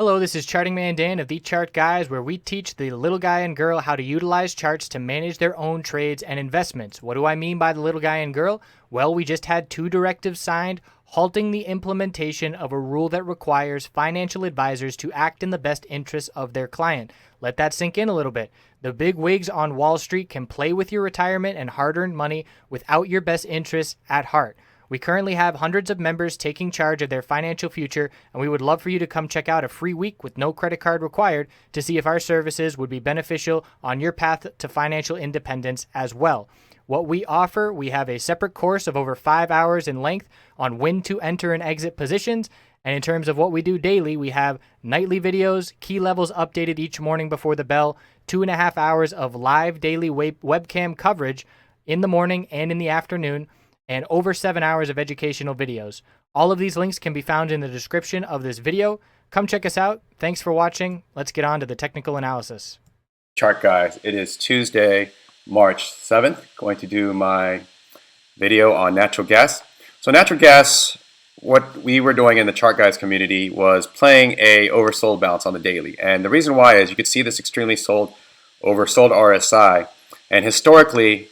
Hello, this is Charting Man Dan of TheChartGuys, where we teach the little guy and girl how to utilize charts to manage their own trades and investments. What do I mean by the little guy and girl? Well, we just had two directives signed halting the implementation of a rule that requires financial advisors to act in the best interests of their client. Let that sink in a little bit. The big wigs on Wall Street can play with your retirement and hard-earned money without your best interests at heart. We currently have hundreds of members taking charge of their financial future, and we would love for you to come check out a free week with no credit card required to see if our services would be beneficial on your path to financial independence as well. What we offer, we have a separate course of over 5 hours in length on when to enter and exit positions. And in terms of what we do daily, we have nightly videos, key levels updated each morning before the bell, 2.5 hours of live daily webcam coverage in the morning and in the afternoon, and over 7 hours of educational videos. All of these links can be found in the description of this video. Come check us out. Thanks for watching. Let's get on to the technical analysis. Chart guys, it is Tuesday, March 7th. Going to do my video on natural gas. So natural gas, what we were doing in the Chart Guys community was playing a oversold bounce on the daily. And the reason why is you can see this extremely oversold RSI. And historically,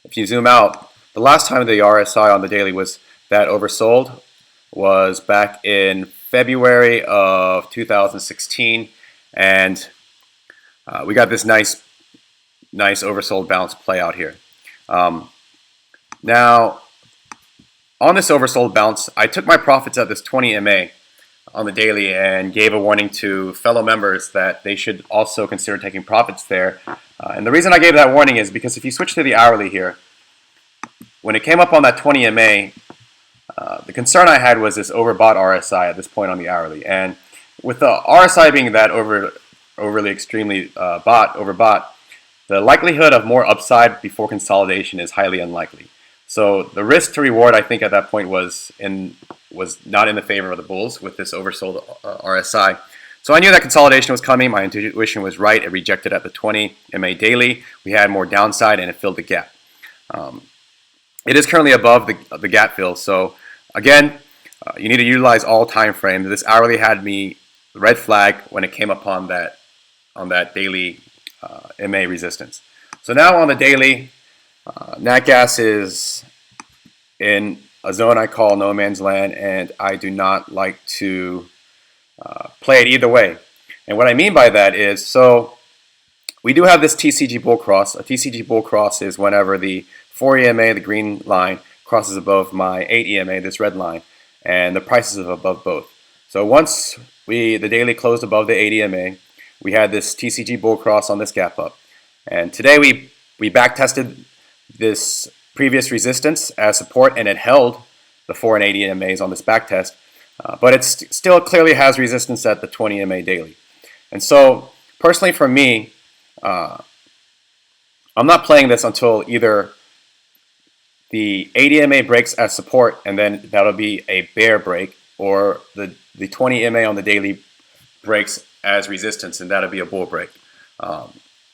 if you zoom out, the last time the RSI on the daily was that oversold was back in February of 2016, and we got this nice oversold bounce play out here. Now, on this oversold bounce, I took my profits at this 20 MA on the daily and gave a warning to fellow members that they should also consider taking profits there. And the reason I gave that warning is because if you switch to the hourly here, when it came up on that 20 MA, the concern I had was this overbought RSI at this point on the hourly. And with the RSI being that overly extremely overbought, the likelihood of more upside before consolidation is highly unlikely. So the risk to reward, I think, at that point was not in the favor of the bulls with this oversold RSI. So I knew that consolidation was coming. My intuition was right. It rejected at the 20 MA daily. We had more downside, and it filled the gap. It is currently above the gap fill. So again, you need to utilize all time frames. This hourly had me red flag when it came upon that daily MA resistance. So now on the daily, NATGAS is in a zone I call no man's land, and I do not like to play it either way. And what I mean by that is, so we do have this TCG bull cross. A TCG bull cross is whenever the 4 EMA, the green line, crosses above my 8 EMA, this red line, and the price is above both. So once the daily closed above the 8 EMA, we had this TCG bull cross on this gap up. And today we back tested this previous resistance as support, and it held the 4 and 8 EMAs on this back test, but it still clearly has resistance at the 20 EMA daily. And so personally for me, I'm not playing this until either the 8 EMA breaks as support, and then that'll be a bear break, or the 20 EMA on the daily breaks as resistance, and that'll be a bull break.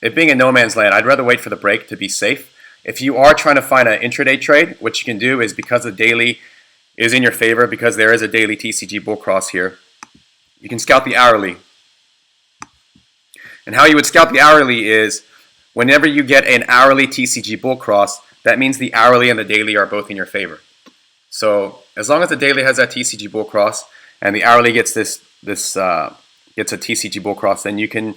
It being in no man's land, I'd rather wait for the break to be safe. If you are trying to find an intraday trade, what you can do is, because the daily is in your favor, because there is a daily TCG bull cross here, you can scout the hourly. And how you would scout the hourly is, whenever you get an hourly TCG bull cross, that means the hourly and the daily are both in your favor. So as long as the daily has that TCG bull cross and the hourly gets gets a TCG bull cross, then you can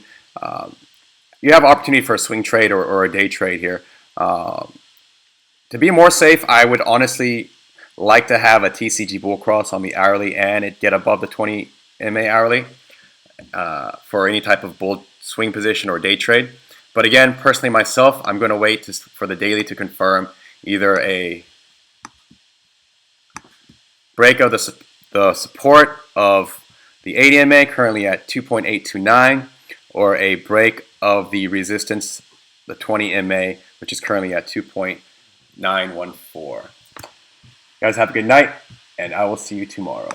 you have opportunity for a swing trade or a day trade here. To be more safe, I would honestly like to have a TCG bull cross on the hourly and it get above the 20 MA hourly for any type of bull swing position or day trade. But again, personally myself, I'm going to wait for the daily to confirm either a break of the support of the 8 EMA currently at 2.829, or a break of the resistance, the 20 MA, which is currently at 2.914. Guys, have a good night, and I will see you tomorrow.